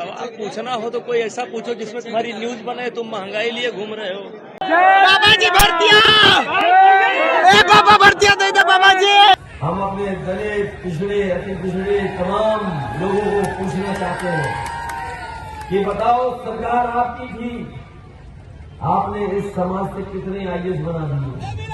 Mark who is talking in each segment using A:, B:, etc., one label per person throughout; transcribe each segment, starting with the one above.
A: सवाल पूछना हो तो कोई ऐसा पूछो जिसमें तुम्हारी न्यूज बने। तुम महंगाई लिए घूम रहे हो।
B: बाबा जी भर्तियां, बाबा भर्तियां दे दे बाबा जी।
C: हम अपने दलित, पिछड़े, अति पिछड़े तमाम लोगों को पूछना चाहते हैं कि बताओ, सरकार आपकी थी, आपने इस समाज से कितने आईएएस बना दिए?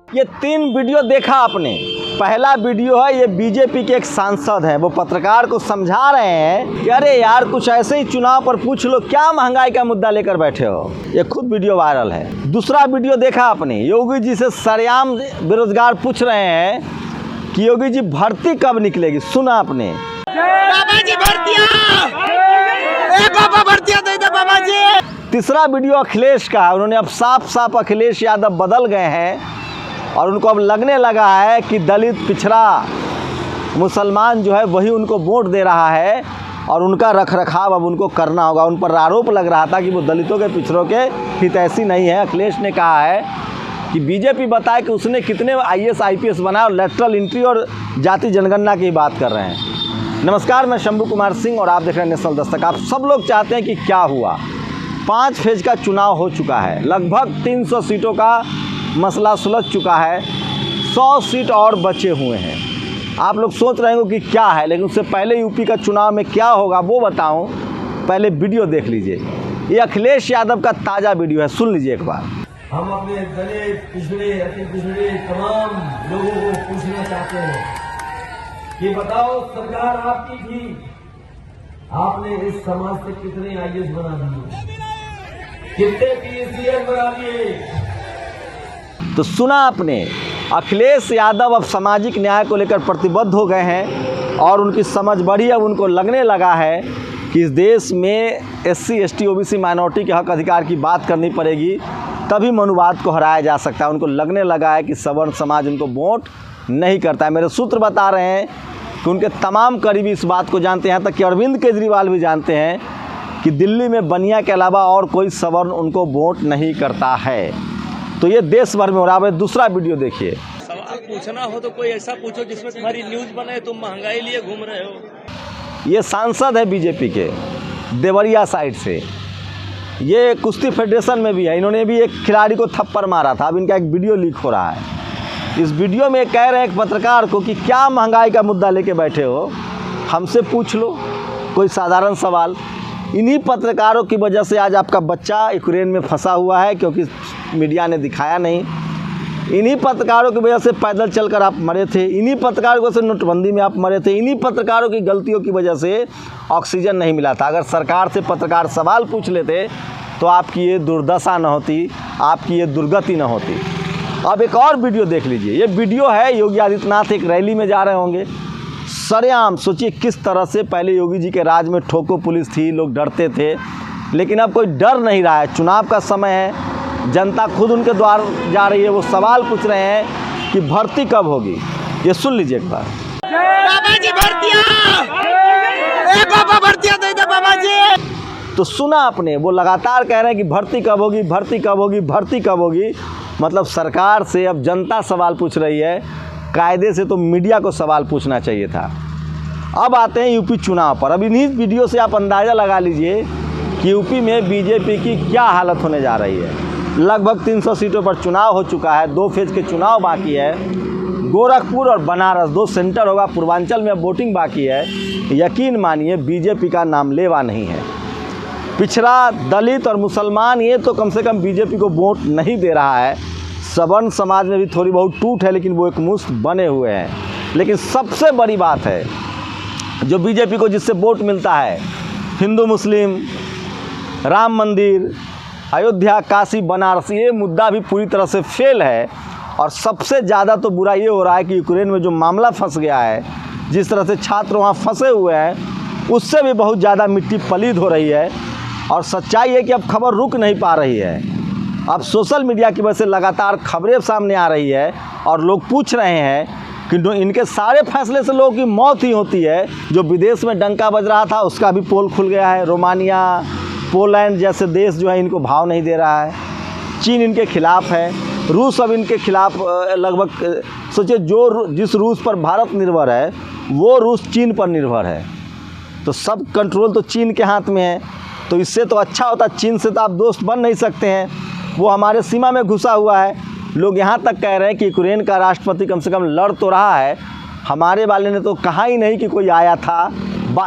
D: ये 3 वीडियो देखा आपने। पहला वीडियो है, ये बीजेपी के एक सांसद हैं, वो पत्रकार को समझा रहे हैं कि अरे यार कुछ ऐसे ही चुनाव पर पूछ लो, क्या महंगाई का मुद्दा लेकर बैठे हो। ये खुद वीडियो वायरल है। दूसरा वीडियो देखा आपने, योगी जी से सरेआम बेरोजगार पूछ रहे हैं कि योगी जी भर्ती कब निकलेगी। सुना आपने?
B: बाबा जी भर्तियां, बाबा भर्तियां दे दे बाबा जी।
D: तीसरा वीडियो अखिलेश का है। उन्होंने अब साफ साफ अखिलेश यादव बदल गए हैं और उनको अब लगने लगा है कि दलित, पिछड़ा, मुसलमान जो है वही उनको वोट दे रहा है और उनका रखरखाव अब उनको करना होगा। उन पर आरोप लग रहा था कि वो दलितों के, पिछड़ों के हितैषी नहीं है। अखिलेश ने कहा है कि बीजेपी बताए कि उसने कितने आईएएस आईपीएस बनाया और लेटरल एंट्री और जाति जनगणना की बात कर रहे हैं। नमस्कार, मैं शंभू कुमार सिंह और आप देख रहे हैं नेशनल दस्तक। आप सब लोग चाहते हैं कि क्या हुआ। 5 फेज का चुनाव हो चुका है, लगभग 300 सीटों का मसला सुलझ चुका है, 100 सीट और बचे हुए हैं। आप लोग सोच रहे होंगे कि क्या है, लेकिन उससे पहले यूपी का चुनाव में क्या होगा वो बताऊं, पहले वीडियो देख लीजिए। ये अखिलेश यादव का ताज़ा वीडियो है, सुन लीजिए एक बार।
C: हम अपने दलित, पिछड़े, अति पिछड़े तमाम लोगों को पूछना चाहते हैं कि बताओ, सरकार आपकी थी, आपने इस समाज से कितने आईएएस बना दिए? कितने पीएससीएस बना दिए?
D: तो सुना आपने, अखिलेश यादव अब सामाजिक न्याय को लेकर प्रतिबद्ध हो गए हैं और उनकी समझ बढ़ी। अब उनको लगने लगा है कि इस देश में एससी, एसटी, ओबीसी, माइनॉरिटी के हक अधिकार की बात करनी पड़ेगी, तभी मनुवाद को हराया जा सकता है। उनको लगने लगा है कि सवर्ण समाज उनको वोट नहीं करता है। मेरे सूत्र बता रहे हैं कि उनके तमाम करीबी इस बात को जानते हैं, यहाँ तक कि अरविंद केजरीवाल भी जानते हैं कि दिल्ली में बनिया के अलावा और कोई सवर्ण उनको वोट नहीं करता है। तो ये देश भर में हो रहा है। दूसरा वीडियो देखिए।
A: सवाल पूछना हो तो कोई ऐसा पूछो जिसमें तुम्हारी न्यूज बने। तुम महंगाई लिए घूम रहे हो।
D: ये सांसद है बीजेपी के, देवरिया साइड से। ये कुश्ती फेडरेशन में भी है। इन्होंने भी एक खिलाड़ी को थप्पड़ मारा था। अब इनका एक वीडियो लीक हो रहा है। इस वीडियो में कह रहे हैं एक पत्रकार को कि क्या महंगाई का मुद्दा लेके बैठे हो, हमसे पूछ लो कोई साधारण सवाल। इन्हीं पत्रकारों की वजह से आज आपका बच्चा यूक्रेन में फंसा हुआ है, क्योंकि मीडिया ने दिखाया नहीं। इन्हीं पत्रकारों की वजह से पैदल चलकर आप मरे थे। इन्हीं पत्रकारों की वजह से नोटबंदी में आप मरे थे। इन्हीं पत्रकारों की गलतियों की वजह से ऑक्सीजन नहीं मिला था। अगर सरकार से पत्रकार सवाल पूछ लेते तो आपकी ये दुर्दशा न होती, आपकी ये दुर्गति न होती। अब एक और वीडियो देख लीजिए। ये वीडियो है, योगी आदित्यनाथ एक रैली में जा रहे होंगे, सरेआम। सोचिए किस तरह से पहले योगी जी के राज में ठोको पुलिस थी, लोग डरते थे, लेकिन अब कोई डर नहीं रहा है। चुनाव का समय है, जनता खुद उनके द्वार जा रही है। वो सवाल पूछ रहे हैं कि भर्ती कब होगी। ये सुन लीजिए एक बार।
B: बाबा जी भर्तियां, बाबा भर्तियां दे दे बाबा जी।
D: तो सुना आपने, वो लगातार कह रहे हैं कि भर्ती कब होगी, भर्ती कब होगी, भर्ती कब होगी। मतलब सरकार से अब जनता सवाल पूछ रही है। कायदे से तो मीडिया को सवाल पूछना चाहिए था। अब आते हैं यूपी चुनाव पर। अब इन्हीं वीडियो से आप अंदाज़ा लगा लीजिए कि यूपी में बीजेपी की क्या हालत होने जा रही है। लगभग 300 सीटों पर चुनाव हो चुका है, 2 फेज के चुनाव बाकी है। गोरखपुर और बनारस 2 सेंटर होगा। पूर्वांचल में अब वोटिंग बाकी है। यकीन मानिए बीजेपी का नाम लेवा नहीं है। पिछड़ा, दलित और मुसलमान ये तो कम से कम बीजेपी को वोट नहीं दे रहा है। सवर्ण समाज में भी थोड़ी बहुत टूट है, लेकिन वो एक मुश्त बने हुए हैं। लेकिन सबसे बड़ी बात है जो बीजेपी को जिससे वोट मिलता है, हिंदू मुस्लिम, राम मंदिर, अयोध्या, काशी, बनारस, ये मुद्दा भी पूरी तरह से फेल है। और सबसे ज़्यादा तो बुरा ये हो रहा है कि यूक्रेन में जो मामला फंस गया है, जिस तरह से छात्र वहाँ फंसे हुए हैं, उससे भी बहुत ज़्यादा मिट्टी पलीद हो रही है। और सच्चाई है कि अब खबर रुक नहीं पा रही है। अब सोशल मीडिया की वजह से लगातार खबरें सामने आ रही है और लोग पूछ रहे हैं कि इनके सारे फैसले से लोगों की मौत ही होती है। जो विदेश में डंका बज रहा था उसका भी पोल खुल गया है। रोमानिया, पोलैंड जैसे देश जो है इनको भाव नहीं दे रहा है। चीन इनके खिलाफ़ है। रूस अब इनके खिलाफ लगभग सोचिए जिस रूस पर भारत निर्भर है वो रूस चीन पर निर्भर है, तो सब कंट्रोल तो चीन के हाथ में है। तो इससे तो अच्छा होता, चीन से तो आप दोस्त बन नहीं सकते हैं, वो हमारे सीमा में घुसा हुआ है। लोग यहाँ तक कह रहे हैं कि यूक्रेन का राष्ट्रपति कम से कम लड़ तो रहा है, हमारे वाले ने तो कहा ही नहीं कि कोई आया था,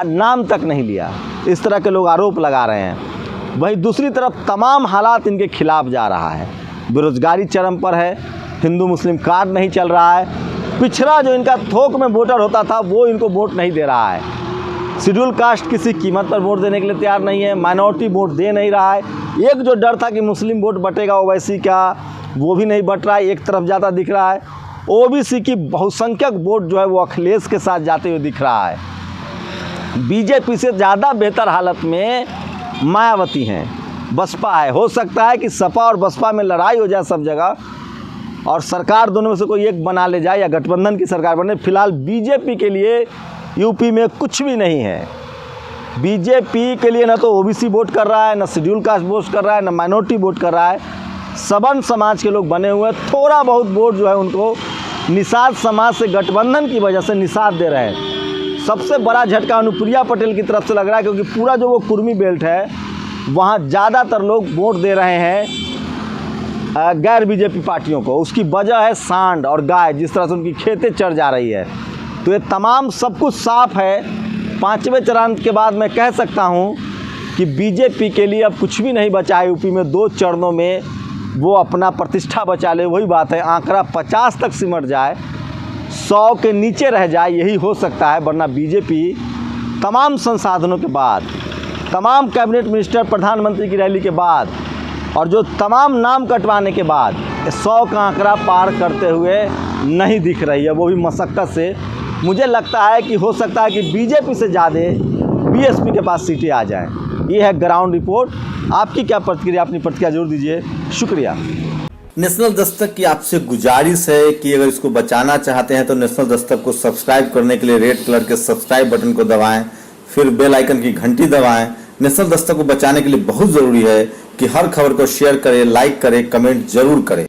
D: नाम तक नहीं लिया। इस तरह के लोग आरोप लगा रहे हैं। वहीं दूसरी तरफ तमाम हालात इनके खिलाफ जा रहा है, बेरोजगारी चरम पर है, हिंदू मुस्लिम कार्ड नहीं चल रहा है, पिछड़ा जो इनका थोक में वोटर होता था वो इनको वोट नहीं दे रहा है, शेड्यूल कास्ट किसी कीमत पर वोट देने के लिए तैयार नहीं है, माइनॉरिटी वोट दे नहीं रहा है। एक जो डर था कि मुस्लिम वोट बटेगा ओवैसी का, वो भी नहीं बट रहा है, एक तरफ जाता दिख रहा है। ओबीसी की बहुसंख्यक वोट जो है वो अखिलेश के साथ जाते हुए दिख रहा है। बीजेपी से ज़्यादा बेहतर हालत में मायावती हैं, बसपा है। हो सकता है कि सपा और बसपा में लड़ाई हो जाए सब जगह और सरकार दोनों में से कोई एक बना ले जाए या गठबंधन की सरकार बने। फिलहाल बीजेपी के लिए यूपी में कुछ भी नहीं है। बीजेपी के लिए ना तो ओबीसी वोट कर रहा है, ना शेड्यूल कास्ट वोट कर रहा है, ना माइनॉरिटी वोट कर रहा है। सवर्ण समाज के लोग बने हुए, थोड़ा बहुत वोट जो है उनको निषाद समाज से गठबंधन की वजह से निषाद दे रहे हैं। सबसे बड़ा झटका अनुप्रिया पटेल की तरफ से लग रहा है, क्योंकि पूरा जो वो कुर्मी बेल्ट है वहाँ ज़्यादातर लोग वोट दे रहे हैं गैर बीजेपी पार्टियों को। उसकी वजह है सांड और गाय, जिस तरह से उनकी खेतें चढ़ जा रही है। तो ये तमाम सब कुछ साफ है। 5वें चरण के बाद मैं कह सकता हूँ कि बीजेपी के लिए अब कुछ भी नहीं बचा है। यूपी में 2 चरणों में वो अपना प्रतिष्ठा बचा ले, वही बात है। आंकड़ा 50 तक सिमट जाए, 100 के नीचे रह जाए, यही हो सकता है। वरना बीजेपी तमाम संसाधनों के बाद, तमाम कैबिनेट मिनिस्टर, प्रधानमंत्री की रैली के बाद और जो तमाम नाम कटवाने के बाद 100 का आंकड़ा पार करते हुए नहीं दिख रही है, वो भी मशक्क़त से। मुझे लगता है कि हो सकता है कि बीजेपी से ज़्यादा बीएसपी के पास सीटें आ जाएं। ये है ग्राउंड रिपोर्ट। आपकी क्या प्रतिक्रिया, अपनी प्रतिक्रिया जरूर दीजिए। शुक्रिया।
E: नेशनल दस्तक की आपसे गुजारिश है कि अगर इसको बचाना चाहते हैं तो नेशनल दस्तक को सब्सक्राइब करने के लिए रेड कलर के सब्सक्राइब बटन को दबाएं, फिर बेल आइकन की घंटी दबाएं। नेशनल दस्तक को बचाने के लिए बहुत ज़रूरी है कि हर खबर को शेयर करें, लाइक करें, कमेंट जरूर करें।